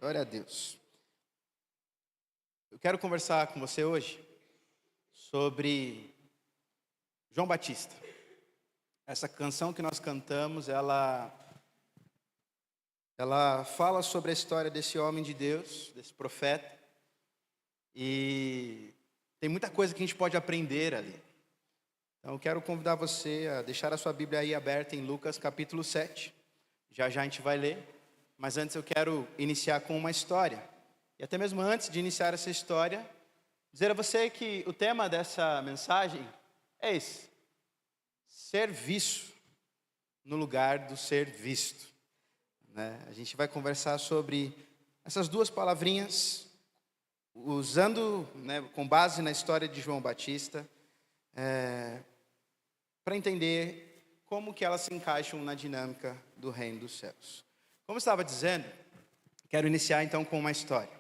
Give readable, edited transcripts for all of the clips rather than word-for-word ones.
Glória a Deus. Eu quero conversar com você hoje sobre João Batista. Essa canção que nós cantamos, ela fala sobre a história desse homem de Deus, desse profeta. E tem muita coisa que a gente pode aprender ali. Então eu quero convidar você a deixar a sua Bíblia aí aberta em Lucas capítulo 7. Já a gente vai ler, mas antes eu quero iniciar com uma história. E até mesmo antes de iniciar essa história, dizer a você que o tema dessa mensagem é esse: ser visto no lugar do ser visto. A gente vai conversar sobre essas duas palavrinhas, usando, com base na história de João Batista, para entender como que elas se encaixam na dinâmica do reino dos céus. Como eu estava dizendo, quero iniciar então com uma história.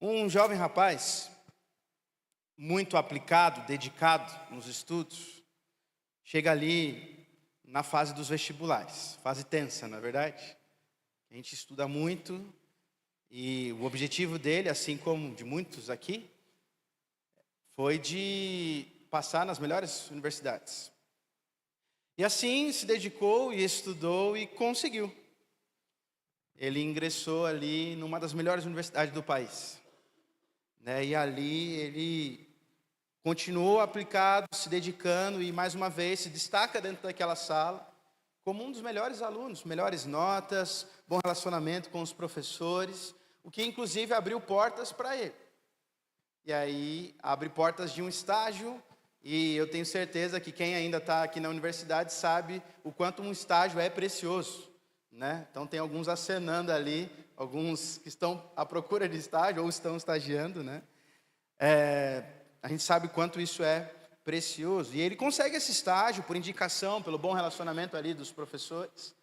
Um jovem rapaz, muito aplicado, dedicado nos estudos, chega ali na fase dos vestibulares, fase tensa, não é verdade? A gente estuda muito e o objetivo dele, assim como de muitos aqui, foi de passar nas melhores universidades. E assim se dedicou e estudou e conseguiu. Ele ingressou ali numa das melhores universidades do país. E ali ele continuou aplicado, se dedicando e mais uma vez se destaca dentro daquela sala como um dos melhores alunos, melhores notas, bom relacionamento com os professores, o que inclusive abriu portas para ele. E aí abre portas de um estágio. E eu tenho certeza que quem ainda está aqui na universidade sabe o quanto um estágio é precioso, Então tem alguns acenando ali, alguns que estão à procura de estágio ou estão estagiando, A gente sabe o quanto isso é precioso. E ele consegue esse estágio por indicação, pelo bom relacionamento ali dos professores.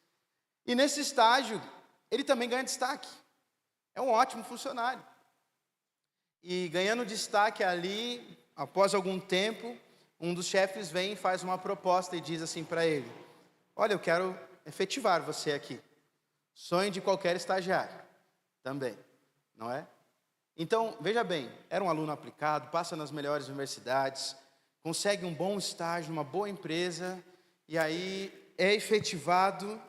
E nesse estágio, ele também ganha destaque. É um ótimo funcionário. E ganhando destaque ali, após algum tempo, um dos chefes vem e faz uma proposta e diz assim para ele: olha, eu quero efetivar você aqui. Sonho de qualquer estagiário também, não é? Então, veja bem, era um aluno aplicado, passa nas melhores universidades, consegue um bom estágio, uma boa empresa, e aí é efetivado,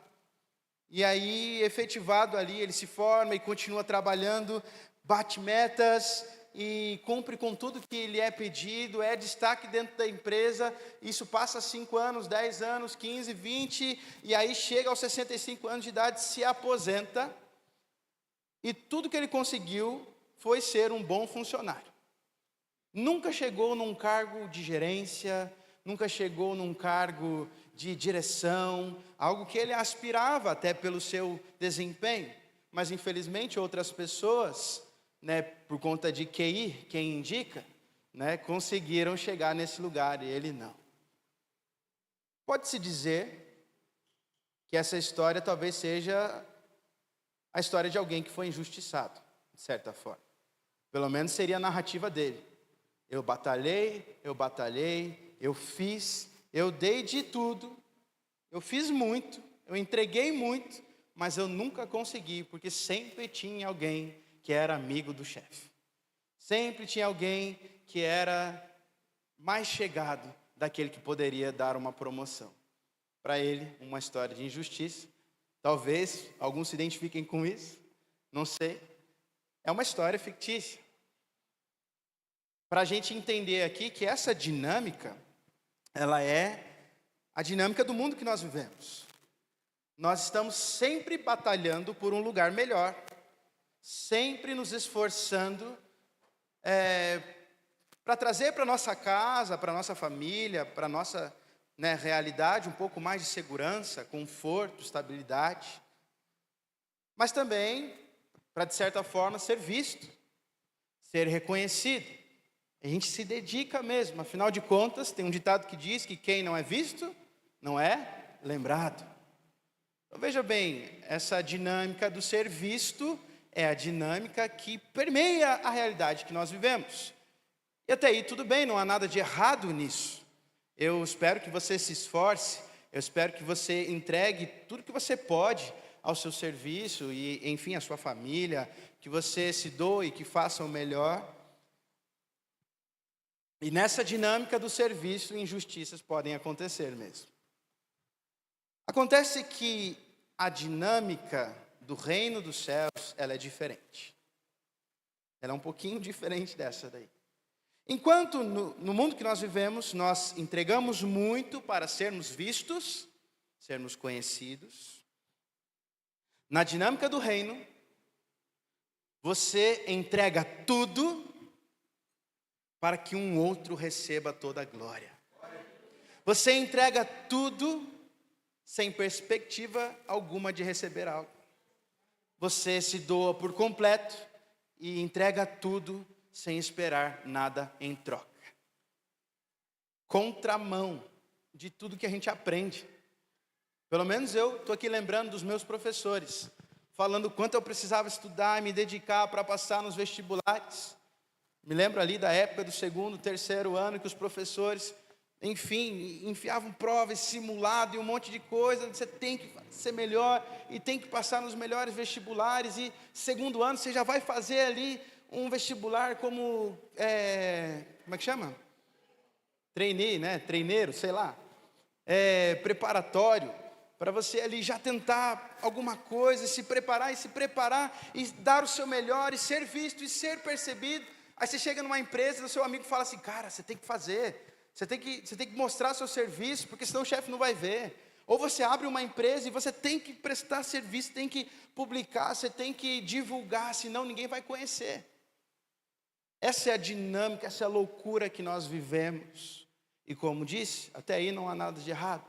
ali ele se forma e continua trabalhando, bate metas e cumpre com tudo que lhe é pedido, é destaque dentro da empresa. Isso passa 5 anos, 10 anos, 15, 20, e aí chega aos 65 anos de idade, se aposenta, e tudo que ele conseguiu foi ser um bom funcionário. Nunca chegou num cargo de gerência, nunca chegou num cargo de direção, algo que ele aspirava até pelo seu desempenho, mas infelizmente outras pessoas, por conta de QI, quem indica, conseguiram chegar nesse lugar e ele não. Pode-se dizer que essa história talvez seja a história de alguém que foi injustiçado, de certa forma. Pelo menos seria a narrativa dele. Eu batalhei, eu fiz, eu dei de tudo, eu fiz muito, eu entreguei muito, mas eu nunca consegui, porque sempre tinha alguém que era amigo do chefe. Sempre tinha alguém que era mais chegado daquele que poderia dar uma promoção. Para ele, uma história de injustiça. Talvez alguns se identifiquem com isso, não sei. É uma história fictícia. Para a gente entender aqui que essa dinâmica, ela é a dinâmica do mundo que nós vivemos. Nós estamos sempre batalhando por um lugar melhor, sempre nos esforçando para trazer para a nossa casa, para a nossa família, para a nossa realidade um pouco mais de segurança, conforto, estabilidade. Mas também para, de certa forma, ser visto, ser reconhecido. A gente se dedica mesmo, afinal de contas, tem um ditado que diz que quem não é visto, não é lembrado. Então veja bem, essa dinâmica do ser visto é a dinâmica que permeia a realidade que nós vivemos. E até aí tudo bem, não há nada de errado nisso. Eu espero que você se esforce, eu espero que você entregue tudo que você pode ao seu serviço e, enfim, à sua família, que você se doe, que faça o melhor. E nessa dinâmica do serviço, injustiças podem acontecer mesmo. Acontece que a dinâmica do reino dos céus, ela é diferente. Ela é um pouquinho diferente dessa daí. Enquanto no mundo que nós vivemos, nós entregamos muito para sermos vistos, sermos conhecidos. Na dinâmica do reino, você entrega tudo para que um outro receba toda a glória. Você entrega tudo sem perspectiva alguma de receber algo. Você se doa por completo e entrega tudo sem esperar nada em troca. Contramão de tudo que a gente aprende. Pelo menos eu estou aqui lembrando dos meus professores, falando o quanto eu precisava estudar e me dedicar para passar nos vestibulares. Me lembro ali da época do segundo, terceiro ano, que os professores, enfim, enfiavam provas, simulado e um monte de coisa. Você tem que ser melhor e tem que passar nos melhores vestibulares. E segundo ano você já vai fazer ali um vestibular como é que chama? Trainee, né? Treineiro, sei lá. Preparatório, para você ali já tentar alguma coisa, se preparar e dar o seu melhor e ser visto e ser percebido. Aí você chega numa empresa e o seu amigo fala assim, cara, você tem que fazer, você tem que mostrar seu serviço, porque senão o chefe não vai ver. Ou você abre uma empresa e você tem que prestar serviço, tem que publicar, você tem que divulgar, senão ninguém vai conhecer. Essa é a dinâmica, essa é a loucura que nós vivemos. E como disse, até aí não há nada de errado.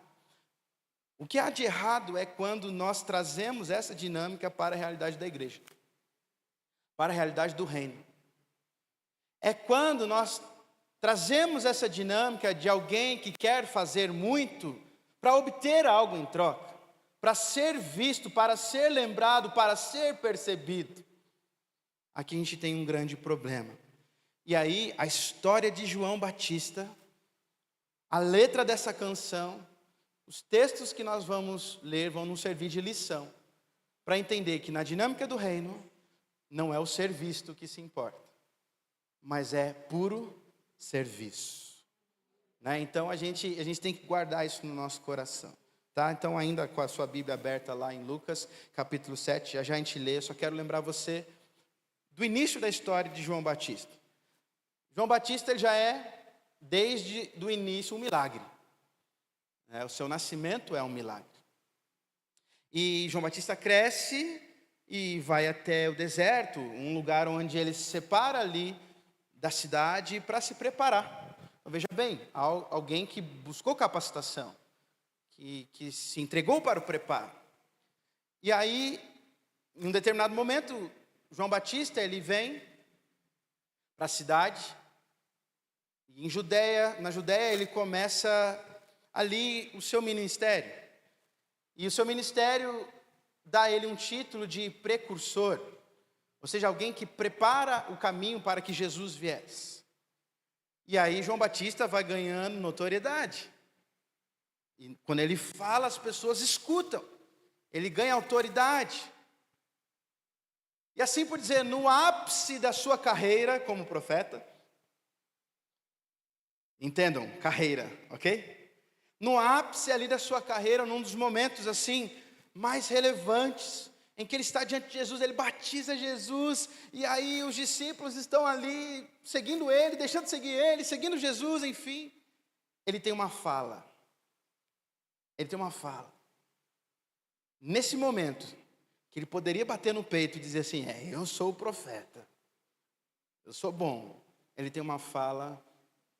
O que há de errado é quando nós trazemos essa dinâmica para a realidade da igreja, para a realidade do reino. É quando nós trazemos essa dinâmica de alguém que quer fazer muito para obter algo em troca, para ser visto, para ser lembrado, para ser percebido. Aqui a gente tem um grande problema. E aí a história de João Batista, a letra dessa canção, os textos que nós vamos ler vão nos servir de lição, para entender que na dinâmica do reino, não é o ser visto que se importa, mas é puro serviço. Né? Então a gente tem que guardar isso no nosso coração. Tá? Então ainda com a sua Bíblia aberta lá em Lucas, capítulo 7, já a gente lê, eu só quero lembrar você do início da história de João Batista. João Batista ele já é, desde o início, um milagre. O seu nascimento é um milagre. E João Batista cresce e vai até o deserto, um lugar onde ele se separa ali da cidade para se preparar. Então, veja bem, alguém que buscou capacitação, que se entregou para o preparo. E aí, em um determinado momento, João Batista ele vem para a cidade. E na Judéia ele começa ali o seu ministério. E o seu ministério dá a ele um título de precursor, ou seja, alguém que prepara o caminho para que Jesus viesse. E aí João Batista vai ganhando notoriedade. E quando ele fala, as pessoas escutam. Ele ganha autoridade. E assim por dizer, no ápice da sua carreira como profeta, entendam, carreira, ok? No ápice ali da sua carreira, num dos momentos assim, mais relevantes, em que ele está diante de Jesus, ele batiza Jesus, e aí os discípulos estão ali, seguindo ele, deixando de seguir ele, seguindo Jesus, enfim. Ele tem uma fala. Nesse momento, que ele poderia bater no peito e dizer assim, eu sou o profeta, eu sou bom. Ele tem uma fala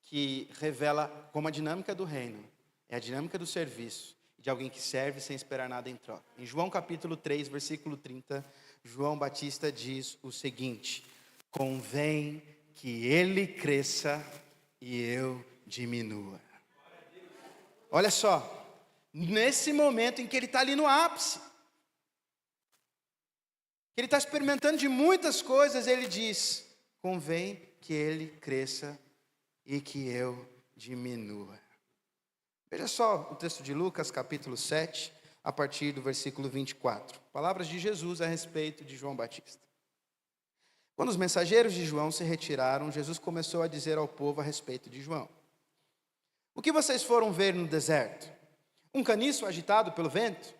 que revela como a dinâmica do reino, é a dinâmica do serviço, de alguém que serve sem esperar nada em troca. Em João capítulo 3, versículo 30, João Batista diz o seguinte: convém que ele cresça e eu diminua. Olha só, nesse momento em que ele está ali no ápice, que ele está experimentando de muitas coisas, ele diz, convém que ele cresça e que eu diminua. Veja só o texto de Lucas, capítulo 7, a partir do versículo 24. Palavras de Jesus a respeito de João Batista. Quando os mensageiros de João se retiraram, Jesus começou a dizer ao povo a respeito de João: o que vocês foram ver no deserto? Um caniço agitado pelo vento?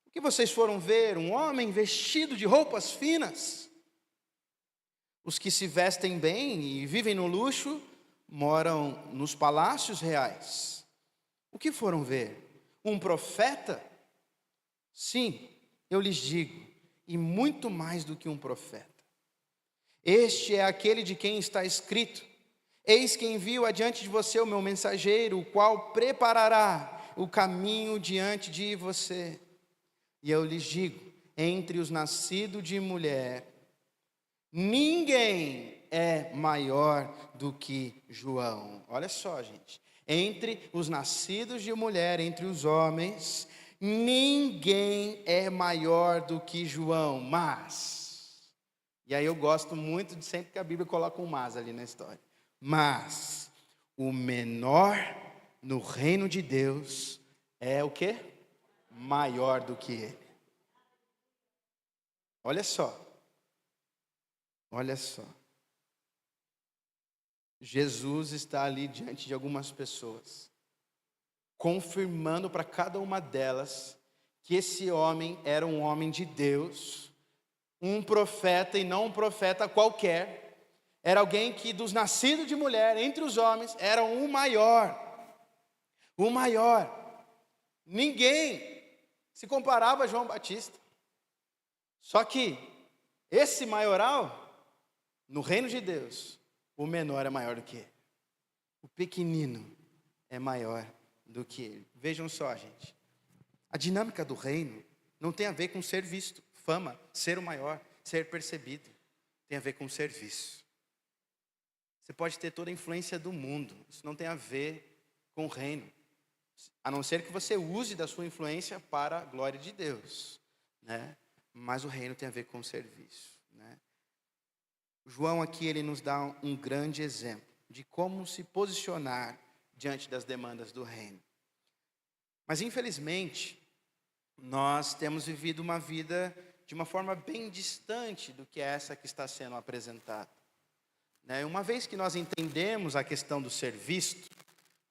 O que vocês foram ver? Um homem vestido de roupas finas? Os que se vestem bem e vivem no luxo moram nos palácios reais. O que foram ver? Um profeta? Sim, eu lhes digo, e muito mais do que um profeta. Este é aquele de quem está escrito: eis que envio adiante de você o meu mensageiro, o qual preparará o caminho diante de você. E eu lhes digo, entre os nascidos de mulher, ninguém é maior do que João. Olha só, gente. Entre os nascidos de mulher, entre os homens, ninguém é maior do que João. Mas, e aí eu gosto muito de sempre que a Bíblia coloca um mas ali na história. Mas, o menor no reino de Deus é o quê? Maior do que ele. Olha só. Olha só. Jesus está ali diante de algumas pessoas, confirmando para cada uma delas que esse homem era um homem de Deus, um profeta e não um profeta qualquer. Era alguém que dos nascidos de mulher, entre os homens, era o maior. O maior. Ninguém se comparava a João Batista. Só que esse maioral, no reino de Deus, o menor é maior do que ele. O pequenino é maior do que ele. Vejam só, gente. A dinâmica do reino não tem a ver com ser visto, fama, ser o maior, ser percebido. Tem a ver com serviço. Você pode ter toda a influência do mundo. Isso não tem a ver com o reino. A não ser que você use da sua influência para a glória de Deus, né? Mas o reino tem a ver com o serviço, né? João aqui, ele nos dá um grande exemplo de como se posicionar diante das demandas do reino. Mas infelizmente, nós temos vivido uma vida de uma forma bem distante do que é essa que está sendo apresentada, né? Uma vez que nós entendemos a questão do ser visto,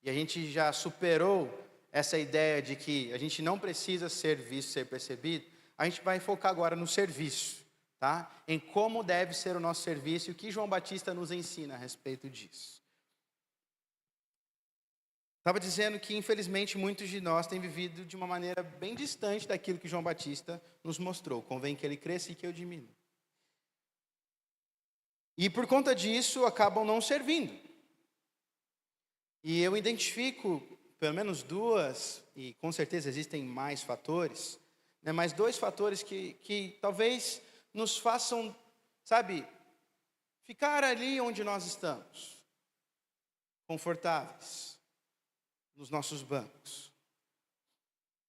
e a gente já superou essa ideia de que a gente não precisa ser visto, ser percebido, a gente vai focar agora no serviço, tá? Em como deve ser o nosso serviço e o que João Batista nos ensina a respeito disso. Estava dizendo que, infelizmente, muitos de nós têm vivido de uma maneira bem distante daquilo que João Batista nos mostrou. Convém que ele cresça e que eu diminua. E por conta disso, acabam não servindo. E eu identifico pelo menos duas, e com certeza existem mais fatores, né, mas dois fatores que talvez nos façam, sabe, ficar ali onde nós estamos, confortáveis, nos nossos bancos.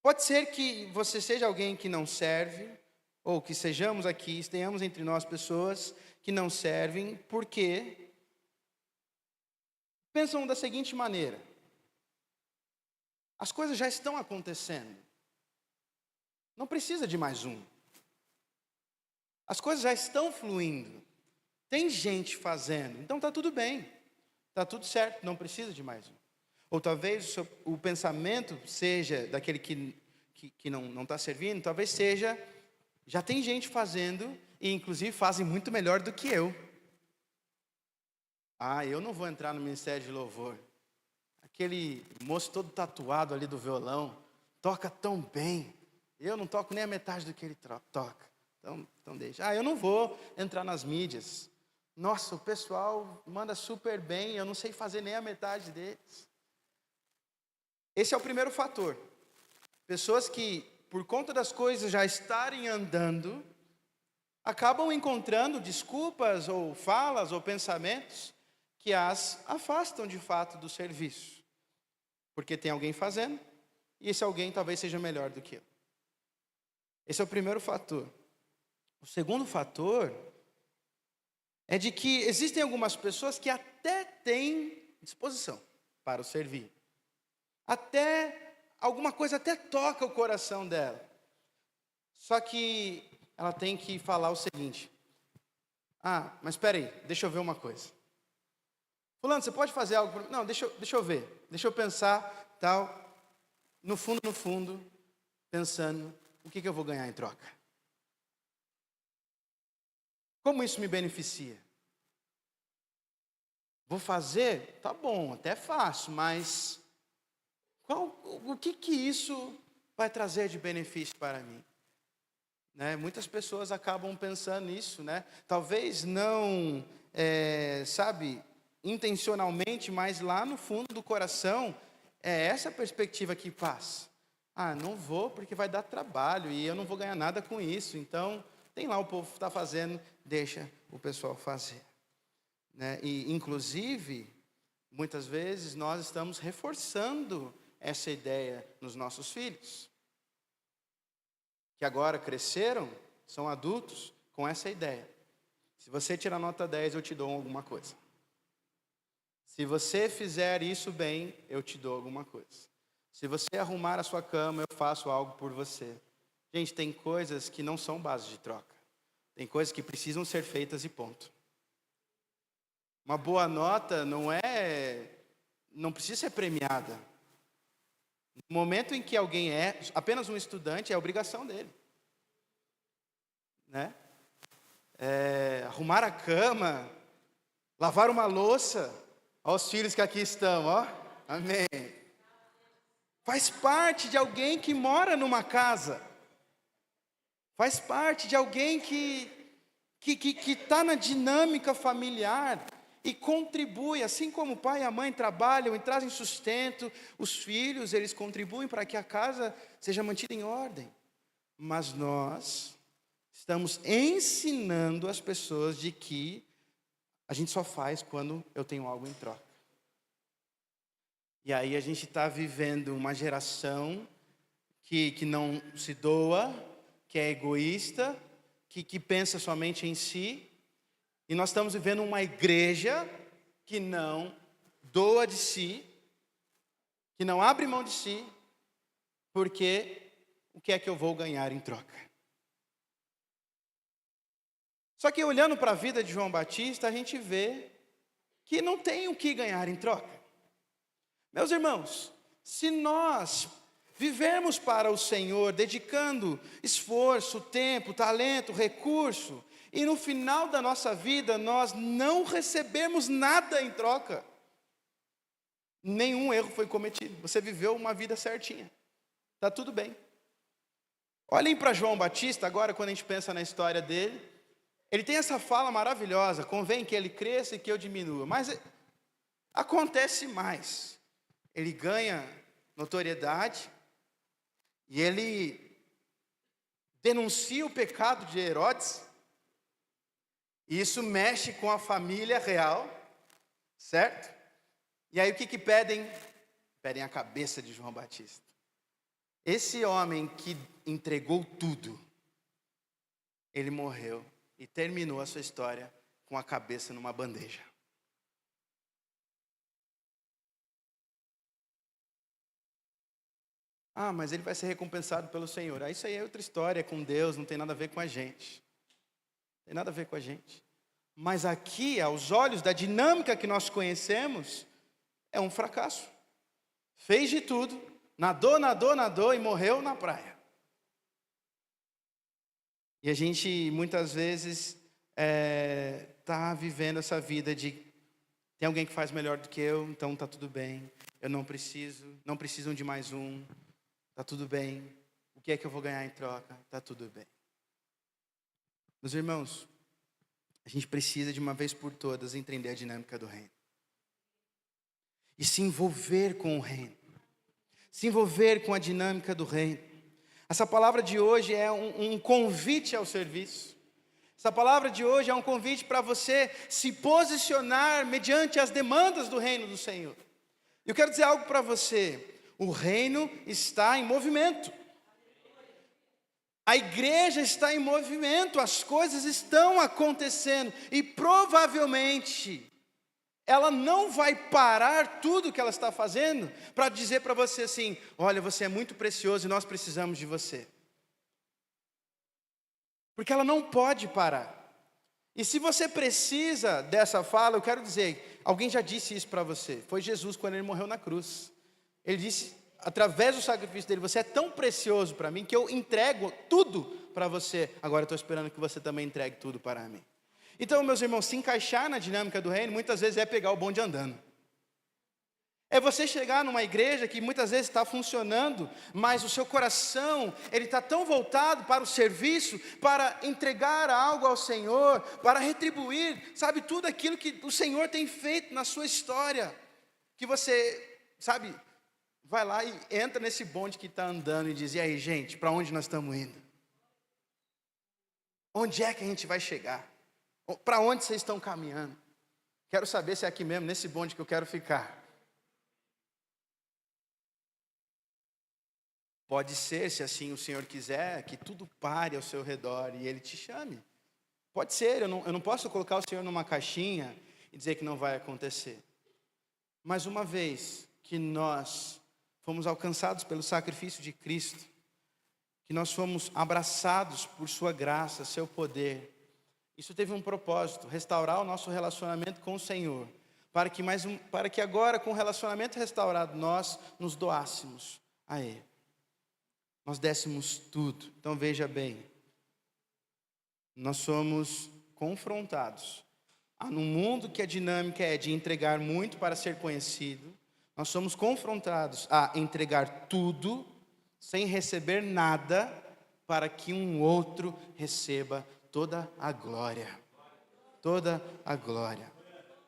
Pode ser que você seja alguém que não serve, ou que sejamos aqui, tenhamos entre nós pessoas que não servem, porque pensam da seguinte maneira: as coisas já estão acontecendo, não precisa de mais um. As coisas já estão fluindo, tem gente fazendo, então está tudo bem, está tudo certo, não precisa de mais um. Ou talvez o pensamento seja daquele que não está servindo, talvez seja, já tem gente fazendo, e inclusive fazem muito melhor do que eu. Ah, eu não vou entrar no ministério de louvor. Aquele moço todo tatuado ali do violão, toca tão bem. Eu não toco nem a metade do que ele toca. Então deixa. Ah, eu não vou entrar nas mídias. Nossa, o pessoal manda super bem, eu não sei fazer nem a metade deles. Esse é o primeiro fator. Pessoas que, por conta das coisas já estarem andando, acabam encontrando desculpas ou falas ou pensamentos que as afastam de fato do serviço. Porque tem alguém fazendo, e esse alguém talvez seja melhor do que eu. Esse é o primeiro fator. O segundo fator é de que existem algumas pessoas que até têm disposição para o servir. Até alguma coisa até toca o coração dela. Só que ela tem que falar o seguinte: mas espera aí, deixa eu ver uma coisa. Fulano, você pode fazer algo para mim? Não, deixa eu ver, deixa eu pensar, tal. No fundo, pensando, o que eu vou ganhar em troca? Como isso me beneficia? Vou fazer? Tá bom, até faço, mas o que isso vai trazer de benefício para mim? Né? Muitas pessoas acabam pensando nisso, né? Talvez não, intencionalmente, mas lá no fundo do coração, é essa perspectiva que passa. Não vou porque vai dar trabalho e eu não vou ganhar nada com isso. Então, tem lá o povo está fazendo, deixa o pessoal fazer. Né? E, inclusive, muitas vezes nós estamos reforçando essa ideia nos nossos filhos, que agora cresceram, são adultos, com essa ideia. Se você tirar nota 10, eu te dou alguma coisa. Se você fizer isso bem, eu te dou alguma coisa. Se você arrumar a sua cama, eu faço algo por você. Gente, tem coisas que não são base de troca. Tem coisas que precisam ser feitas e ponto. Uma boa nota não precisa ser premiada. No momento em que alguém é apenas um estudante, é obrigação dele. Né? Arrumar a cama, lavar uma louça. Olha os filhos que aqui estão, ó. Amém. Faz parte de alguém que mora numa casa. Faz parte de alguém que está na dinâmica familiar e contribui, assim como o pai e a mãe trabalham e trazem sustento, os filhos, eles contribuem para que a casa seja mantida em ordem. Mas nós estamos ensinando as pessoas de que a gente só faz quando eu tenho algo em troca. E aí a gente está vivendo uma geração que não se doa, que é egoísta, que pensa somente em si. E nós estamos vivendo uma igreja que não doa de si, que não abre mão de si, porque o que é que eu vou ganhar em troca? Só que olhando para a vida de João Batista, a gente vê que não tem o que ganhar em troca. Meus irmãos, se nós vivermos para o Senhor, dedicando esforço, tempo, talento, recurso, e no final da nossa vida nós não recebemos nada em troca, nenhum erro foi cometido. Você viveu uma vida certinha, está tudo bem. Olhem para João Batista agora, quando a gente pensa na história dele. Ele tem essa fala maravilhosa: convém que ele cresça e que eu diminua. Mas acontece mais. Ele ganha notoriedade e ele denuncia o pecado de Herodes. E isso mexe com a família real, certo? E aí o que pedem? Pedem a cabeça de João Batista. Esse homem que entregou tudo, ele morreu e terminou a sua história com a cabeça numa bandeja. Mas ele vai ser recompensado pelo Senhor. Isso aí é outra história, é com Deus, não tem nada a ver com a gente. Não tem nada a ver com a gente. Mas aqui, aos olhos da dinâmica que nós conhecemos, é um fracasso. Fez de tudo, nadou e morreu na praia. E a gente muitas vezes está vivendo essa vida de tem alguém que faz melhor do que eu, então está tudo bem. Eu não precisam de mais um, está tudo bem. O que é que eu vou ganhar em troca? Está tudo bem. Meus irmãos, a gente precisa de uma vez por todas entender a dinâmica do reino. E se envolver com o reino. Se envolver com a dinâmica do reino. Essa palavra de hoje é um convite ao serviço. Essa palavra de hoje é um convite para você se posicionar mediante as demandas do reino do Senhor. Eu quero dizer algo para você. O reino está em movimento. A igreja está em movimento, as coisas estão acontecendo. E provavelmente, ela não vai parar tudo que ela está fazendo para dizer para você assim: olha, você é muito precioso e nós precisamos de você. Porque ela não pode parar. E se você precisa dessa fala, eu quero dizer, alguém já disse isso para você, foi Jesus quando ele morreu na cruz. Ele disse, através do sacrifício dele: você é tão precioso para mim que eu entrego tudo para você. Agora eu estou esperando que você também entregue tudo para mim. Então, meus irmãos, se encaixar na dinâmica do reino, muitas vezes é pegar o bonde andando. É você chegar numa igreja que muitas vezes está funcionando, mas o seu coração, ele está tão voltado para o serviço, para entregar algo ao Senhor, para retribuir, sabe, tudo aquilo que o Senhor tem feito na sua história, que você, sabe, vai lá e entra nesse bonde que está andando e diz: e aí, gente, para onde nós estamos indo? Onde é que a gente vai chegar? Para onde vocês estão caminhando? Quero saber se é aqui mesmo, nesse bonde que eu quero ficar. Pode ser, se assim o Senhor quiser, que tudo pare ao seu redor e Ele te chame. Pode ser, eu não posso colocar o Senhor numa caixinha e dizer que não vai acontecer. Mas uma vez que nós fomos alcançados pelo sacrifício de Cristo, que nós fomos abraçados por sua graça, seu poder, isso teve um propósito: restaurar o nosso relacionamento com o Senhor, para que agora, com o relacionamento restaurado, nós nos doássemos a Ele. Nós dessemos tudo. Então veja bem, nós somos confrontados num mundo que a dinâmica é de entregar muito para ser conhecido. Nós somos confrontados a entregar tudo sem receber nada, para que um outro receba toda a glória. Toda a glória.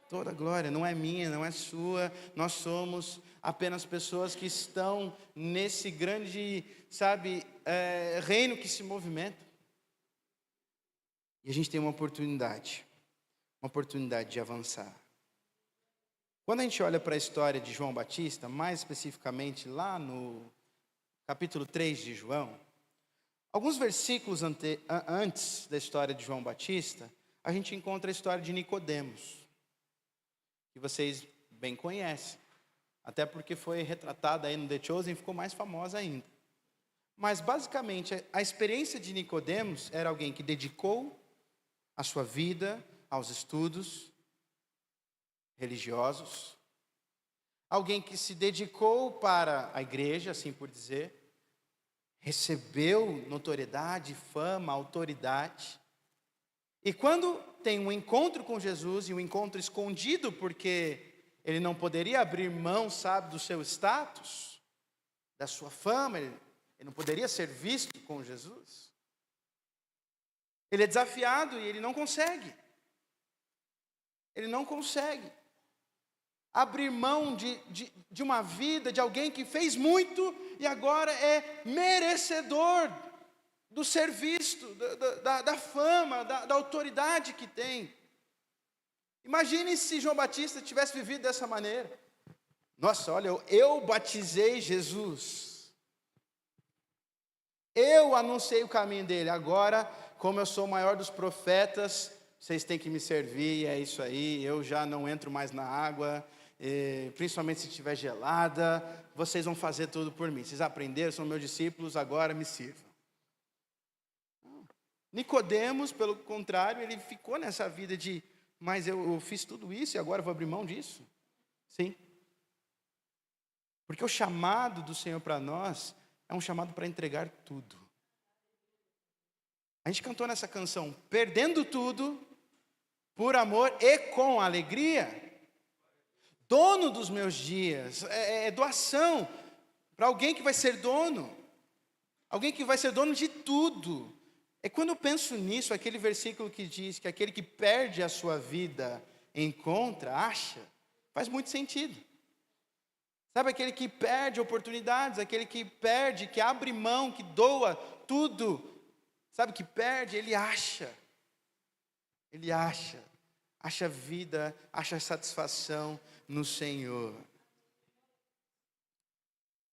Toda a glória não é minha, não é sua. Nós somos apenas pessoas que estão nesse grande, sabe, reino que se movimenta. E a gente tem uma oportunidade de avançar. Quando a gente olha para a história de João Batista, mais especificamente lá no capítulo 3 de João, alguns versículos antes da história de João Batista, a gente encontra a história de Nicodemos, que vocês bem conhecem, até porque foi retratada aí no The Chosen e ficou mais famosa ainda. Mas basicamente a experiência de Nicodemos era alguém que dedicou a sua vida aos estudos religiosos, alguém que se dedicou para a igreja, assim por dizer, recebeu notoriedade, fama, autoridade. E quando tem um encontro com Jesus, e um encontro escondido, porque ele não poderia abrir mão, sabe, do seu status, da sua fama, ele não poderia ser visto com Jesus. Ele é desafiado e ele não consegue. Ele não consegue abrir mão de uma vida de alguém que fez muito e agora é merecedor do ser visto, da fama, da autoridade que tem. Imagine se João Batista tivesse vivido dessa maneira. Nossa, olha, eu batizei Jesus. Eu anunciei o caminho dele. Agora, como eu sou o maior dos profetas, vocês têm que me servir, é isso aí. Eu já não entro mais na água, principalmente se estiver gelada. Vocês vão fazer tudo por mim. Vocês aprenderam, são meus discípulos, agora me sirvam. Nicodemos, pelo contrário, ele ficou nessa vida de: mas eu fiz tudo isso e agora vou abrir mão disso? Sim. Porque o chamado do Senhor para nós é um chamado para entregar tudo. A gente cantou nessa canção: perdendo tudo, por amor e com alegria. Dono dos meus dias, é doação para alguém que vai ser dono. Alguém que vai ser dono de tudo. É quando eu penso nisso, aquele versículo que diz que aquele que perde a sua vida encontra, acha, faz muito sentido. Sabe, aquele que perde oportunidades, aquele que perde, que abre mão, que doa tudo, sabe, que perde, ele acha vida, acha satisfação no Senhor.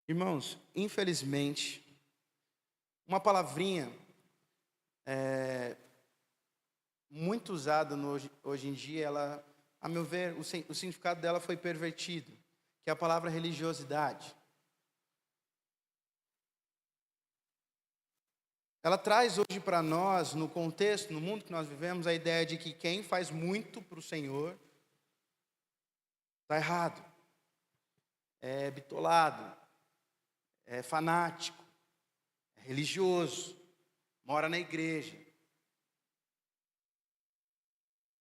Irmãos, infelizmente, uma palavrinha muito usada hoje em dia, ela a meu ver, o significado dela foi pervertido, que é a palavra religiosidade. Ela traz hoje para nós, no contexto, no mundo que nós vivemos, a ideia de que quem faz muito para o Senhor está errado, é bitolado, é fanático, é religioso, mora na igreja.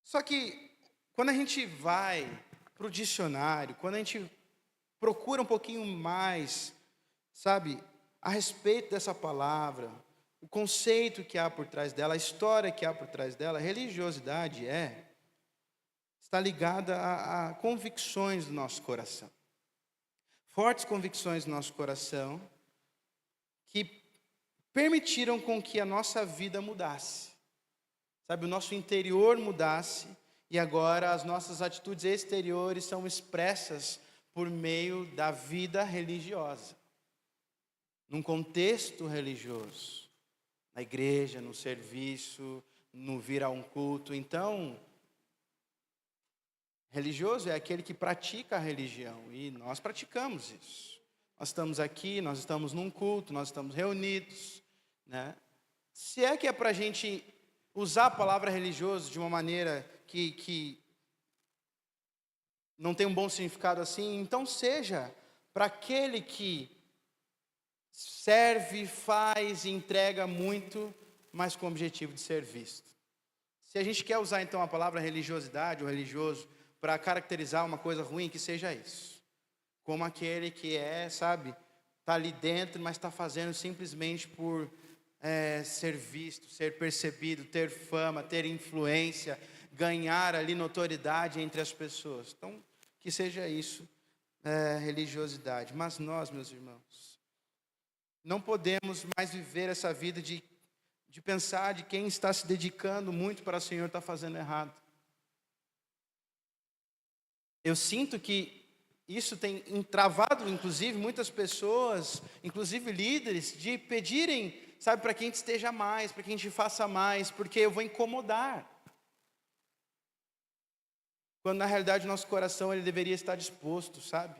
Só que, quando a gente vai para o dicionário, quando a gente procura um pouquinho mais, sabe, a respeito dessa palavra, o conceito que há por trás dela, a história que há por trás dela, a religiosidade está ligada a convicções do nosso coração. Fortes convicções do nosso coração que permitiram com que a nossa vida mudasse. Sabe, o nosso interior mudasse e agora as nossas atitudes exteriores são expressas por meio da vida religiosa. Num contexto religioso. Na igreja, no serviço, no vir a um culto. Então, religioso é aquele que pratica a religião, e nós praticamos isso. Nós estamos aqui, nós estamos num culto, nós estamos reunidos, né? Se é que é para a gente usar a palavra religioso de uma maneira que não tem um bom significado assim, então seja para aquele que serve, faz, entrega muito, mas com o objetivo de ser visto. Se a gente quer usar então a palavra religiosidade ou religioso para caracterizar uma coisa ruim, que seja isso. Como aquele que sabe, está ali dentro, mas está fazendo simplesmente por ser visto, ser percebido, ter fama, ter influência, ganhar ali notoriedade entre as pessoas. Então, que seja isso, religiosidade. Mas nós, meus irmãos, não podemos mais viver essa vida de pensar de quem está se dedicando muito para o Senhor está fazendo errado. Eu sinto que isso tem entravado, inclusive, muitas pessoas, inclusive líderes, de pedirem, sabe, para que a gente esteja mais, para que a gente faça mais, porque eu vou incomodar. Quando na realidade o nosso coração ele deveria estar disposto, sabe?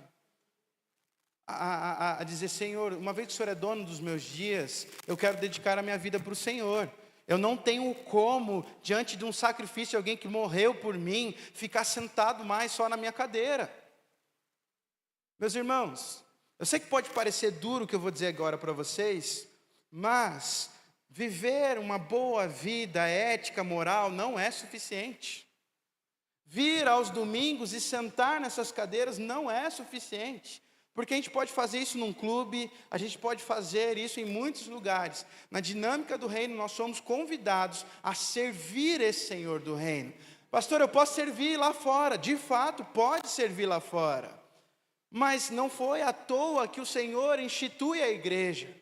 A dizer, Senhor, uma vez que o Senhor é dono dos meus dias, eu quero dedicar a minha vida para o Senhor. Eu não tenho como, diante de um sacrifício de alguém que morreu por mim, ficar sentado mais só na minha cadeira. Meus irmãos, eu sei que pode parecer duro o que eu vou dizer agora para vocês, mas viver uma boa vida ética, moral, não é suficiente. Vir aos domingos e sentar nessas cadeiras não é suficiente. Porque a gente pode fazer isso num clube, a gente pode fazer isso em muitos lugares. Na dinâmica do reino, nós somos convidados a servir esse Senhor do reino. Pastor, eu posso servir lá fora. De fato, pode servir lá fora. Mas não foi à toa que o Senhor institui a igreja.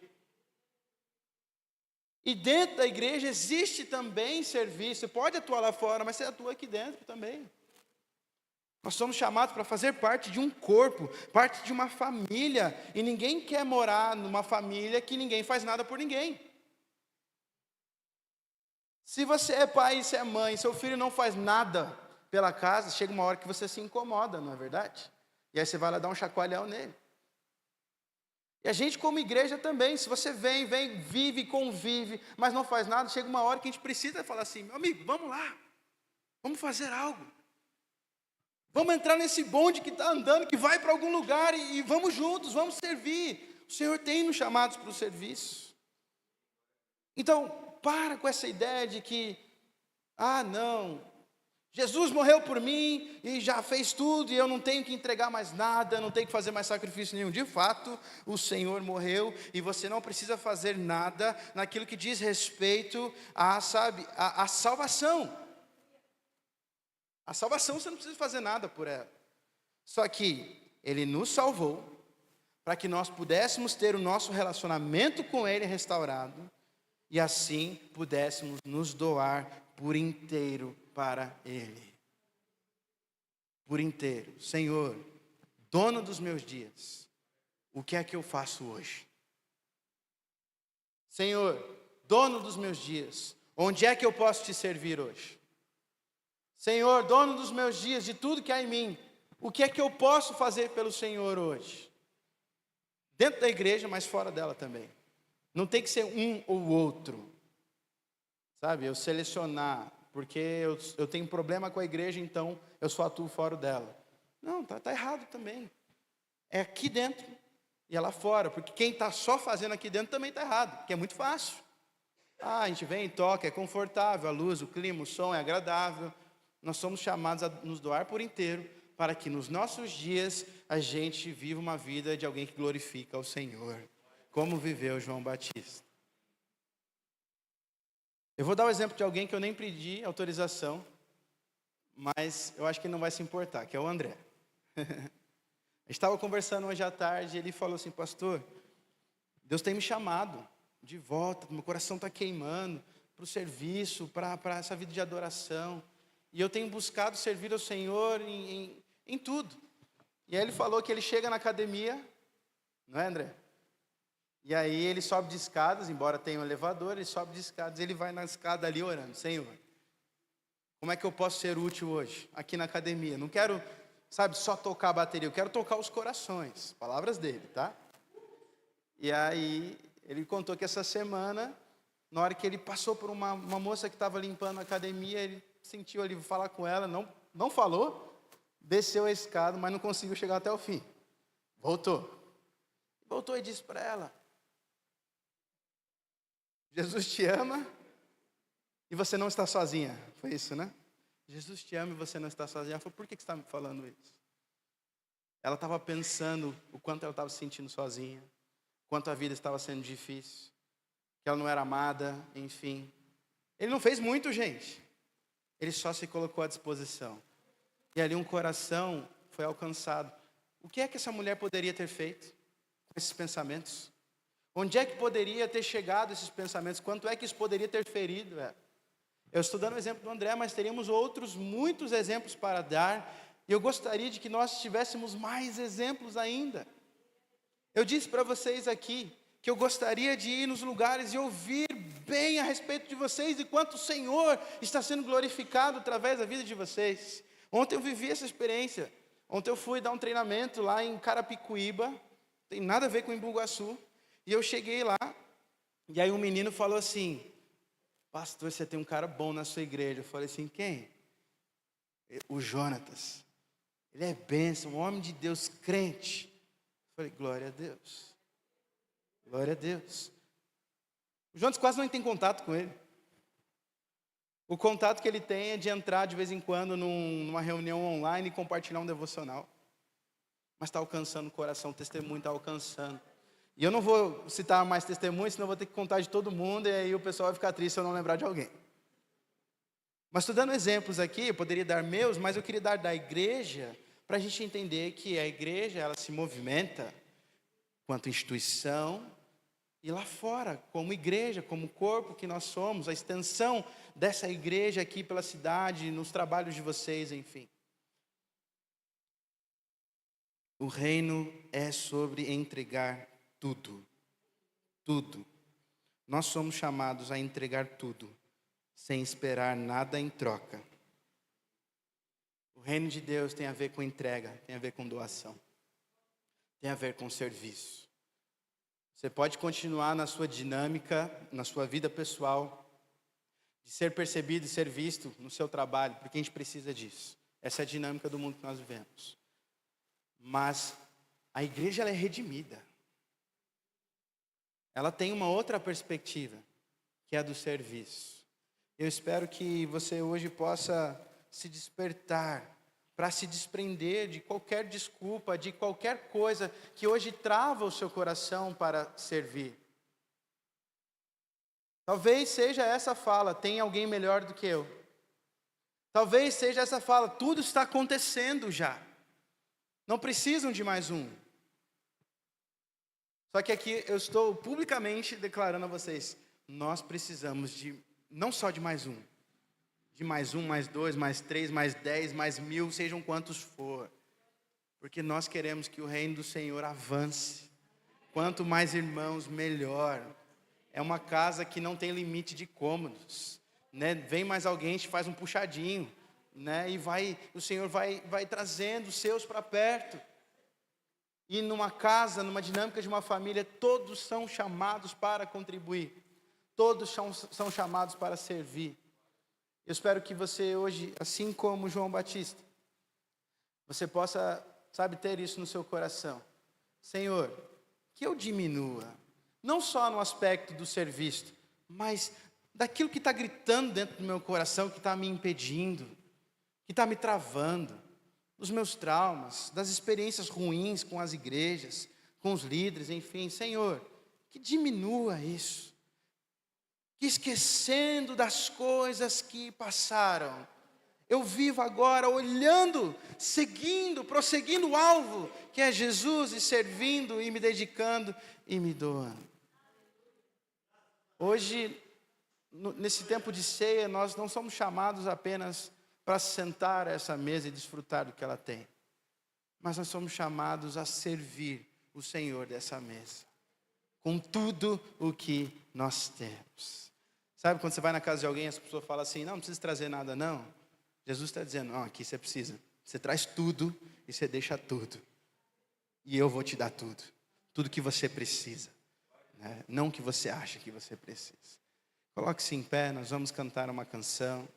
E dentro da igreja existe também serviço. Você pode atuar lá fora, mas você atua aqui dentro também. Nós somos chamados para fazer parte de um corpo, parte de uma família. E ninguém quer morar numa família que ninguém faz nada por ninguém. Se você é pai e você é mãe, seu filho não faz nada pela casa, chega uma hora que você se incomoda, não é verdade? E aí você vai lá dar um chacoalhão nele. E a gente como igreja também, se você vem, vive, convive, mas não faz nada, chega uma hora que a gente precisa falar assim, meu amigo, vamos lá, vamos fazer algo. Vamos entrar nesse bonde que está andando, que vai para algum lugar e vamos juntos, vamos servir. O Senhor tem nos chamados para o serviço. Então, para com essa ideia de que, não, Jesus morreu por mim e já fez tudo e eu não tenho que entregar mais nada, não tenho que fazer mais sacrifício nenhum. De fato, o Senhor morreu e você não precisa fazer nada naquilo que diz respeito a salvação. A salvação você não precisa fazer nada por ela. Só que Ele nos salvou para que nós pudéssemos ter o nosso relacionamento com Ele restaurado e assim pudéssemos nos doar por inteiro para Ele. Por inteiro. Senhor, dono dos meus dias, o que é que eu faço hoje? Senhor, dono dos meus dias, onde é que eu posso te servir hoje? Senhor, dono dos meus dias, de tudo que há em mim, o que é que eu posso fazer pelo Senhor hoje? Dentro da igreja, mas fora dela também. Não tem que ser um ou outro. Sabe, eu selecionar, porque eu tenho problema com a igreja, então eu só atuo fora dela. Não, tá errado também. É aqui dentro e é lá fora, porque quem está só fazendo aqui dentro também está errado, porque é muito fácil. A gente vem, toca, é confortável, a luz, o clima, o som é agradável. Nós somos chamados a nos doar por inteiro, para que nos nossos dias a gente viva uma vida de alguém que glorifica ao Senhor, como viveu João Batista. Eu vou dar o exemplo de alguém que eu nem pedi autorização, mas eu acho que ele não vai se importar, que é o André. A gente estava conversando hoje à tarde e ele falou assim: pastor, Deus tem me chamado de volta, meu coração está queimando para o serviço, para essa vida de adoração. E eu tenho buscado servir ao Senhor em tudo. E aí ele falou que ele chega na academia, não é, André? E aí ele sobe de escadas, embora tenha um elevador, ele sobe de escadas, ele vai na escada ali orando: Senhor, como é que eu posso ser útil hoje, aqui na academia? Não quero, sabe, só tocar a bateria, eu quero tocar os corações. Palavras dele, tá? E aí ele contou que essa semana, na hora que ele passou por uma moça que estava limpando a academia, ele sentiu ali falar com ela, não falou, desceu a escada, mas não conseguiu chegar até o fim. Voltou e disse para ela: Jesus te ama e você não está sozinha. Foi isso, né? Jesus te ama e você não está sozinha. Ela falou: por que você está me falando isso? Ela estava pensando o quanto ela estava se sentindo sozinha, quanto a vida estava sendo difícil, que ela não era amada, enfim. Ele não fez muito, gente. Ele só se colocou à disposição. E ali um coração foi alcançado. O que é que essa mulher poderia ter feito com esses pensamentos? Onde é que poderia ter chegado esses pensamentos? Quanto é que isso poderia ter ferido ela? Eu estou dando o exemplo do André, mas teríamos outros, muitos exemplos para dar. E eu gostaria de que nós tivéssemos mais exemplos ainda. Eu disse para vocês aqui que eu gostaria de ir nos lugares e ouvir bem a respeito de vocês e quanto o Senhor está sendo glorificado através da vida de vocês. Ontem eu vivi essa experiência. Ontem eu fui dar um treinamento lá em Carapicuíba, não tem nada a ver com Embu-Guaçu. E eu cheguei lá, e aí um menino falou assim: pastor, você tem um cara bom na sua igreja. Eu falei assim: quem? O Jonatas. Ele é bênção, um homem de Deus, crente. Eu falei: glória a Deus. Glória a Deus. O Jonatas quase não tem contato com ele. O contato que ele tem é de entrar de vez em quando numa reunião online e compartilhar um devocional. Mas está alcançando o coração, o testemunho está alcançando. E eu não vou citar mais testemunhos, senão eu vou ter que contar de todo mundo, e aí o pessoal vai ficar triste se eu não lembrar de alguém. Mas estou dando exemplos aqui, eu poderia dar meus, mas eu queria dar da igreja, para a gente entender que a igreja, ela se movimenta quanto instituição, e lá fora, como igreja, como corpo que nós somos, a extensão dessa igreja aqui pela cidade, nos trabalhos de vocês, enfim. O reino é sobre entregar tudo. Tudo. Nós somos chamados a entregar tudo, sem esperar nada em troca. O reino de Deus tem a ver com entrega, tem a ver com doação, tem a ver com serviço. Você pode continuar na sua dinâmica, na sua vida pessoal, de ser percebido e ser visto no seu trabalho, porque a gente precisa disso. Essa é a dinâmica do mundo que nós vivemos. Mas a igreja, ela é redimida. Ela tem uma outra perspectiva, que é a do serviço. Eu espero que você hoje possa se despertar para se desprender de qualquer desculpa, de qualquer coisa que hoje trava o seu coração para servir. Talvez seja essa fala: tem alguém melhor do que eu. Talvez seja essa fala: tudo está acontecendo já. Não precisam de mais um. Só que aqui eu estou publicamente declarando a vocês: nós precisamos não só de mais um, mais dois, mais três, mais 10, mais 1000, sejam quantos for. Porque nós queremos que o reino do Senhor avance. Quanto mais irmãos, melhor. É uma casa que não tem limite de cômodos, né? Vem mais alguém, a gente faz um puxadinho. né? E o Senhor vai trazendo os seus para perto. E numa casa, numa dinâmica de uma família, todos são chamados para contribuir. Todos são chamados para servir. Eu espero que você hoje, assim como João Batista, você possa, ter isso no seu coração. Senhor, que eu diminua, não só no aspecto do serviço, mas daquilo que está gritando dentro do meu coração, que está me impedindo, que está me travando, dos meus traumas, das experiências ruins com as igrejas, com os líderes, enfim. Senhor, que diminua isso. Que esquecendo das coisas que passaram, eu vivo agora olhando, seguindo, prosseguindo o alvo, que é Jesus, e servindo, e me dedicando, e me doando. Hoje, nesse tempo de ceia, nós não somos chamados apenas para sentar a essa mesa e desfrutar do que ela tem, mas nós somos chamados a servir o Senhor dessa mesa, com tudo o que nós temos. Sabe quando você vai na casa de alguém, as pessoas falam assim, não precisa trazer nada não. Jesus está dizendo, não, aqui você precisa. Você traz tudo e você deixa tudo. E eu vou te dar tudo. Tudo que você precisa, né? Não o que você acha que você precisa. Coloque-se em pé, nós vamos cantar uma canção.